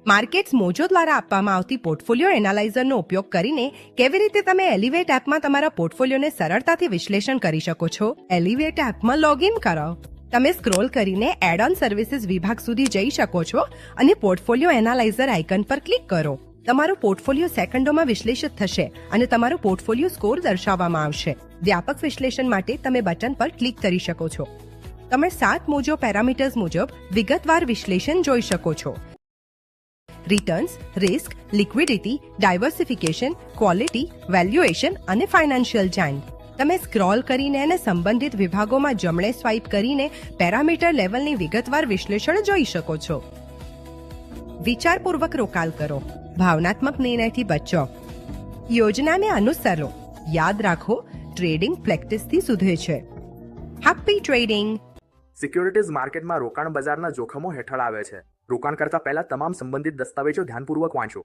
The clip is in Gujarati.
માર્કેટ્સ મોજો દ્વારા આપવામાં આવતી પોર્ટફોલિયો એનાલાઇઝરનો ઉપયોગ કરીને કેવી રીતે તમે એલિવેટ એપમાં તમારા પોર્ટફોલિયોને સરળતાથી વિશ્લેષણ કરી શકો છો. એલિવેટ એપમાં લોગિન કરો. તમે સ્ક્રોલ કરીને એડ ઓન સર્વિસીસ વિભાગ સુધી જઈ શકો છો અને પોર્ટફોલિયો એનાલાઇઝર આઇકન પર ક્લિક કરો. તમારો પોર્ટફોલિયો સેકન્ડોમાં વિશ્લેષિત થશે અને તમારો પોર્ટફોલિયો સ્કોર દર્શાવવામાં આવશે. વ્યાપક વિશ્લેષણ માટે તમે બટન પર ક્લિક કરી શકો છો. તમે 7 મોજો પેરામીટર્સ મુજબ વિગતવાર વિશ્લેષણ જોઈ શકો છો. Returns, risk, liquidity, diversification, quality, valuation અને ફાઇનાન્શિયલ જાયન્ટ. તમે સ્ક્રોલ કરીને અને સંબંધિત વિભાગોમાં જમણે સ્વાઇપ કરીને પેરામીટર લેવલની વિગતવાર વિશ્લેષણ જોઈ શકો છો. વિચારપૂર્વક રોકાણ કરો. ભાવનાત્મક નિર્ણયથી બચો. યોજનાને અનુસરો. યાદ રાખો, ટ્રેડિંગ પ્રેક્ટિસથી સુધરે છે. Happy trading. સિક્યોરિટીઝ માર્કેટમાં રોકાણ બજારના જોખમો હેઠળ આવે છે. રોકાણ કરતા પહેલા તમામ સંબંધિત દસ્તાવેજો ધ્યાનપૂર્વક વાંચો.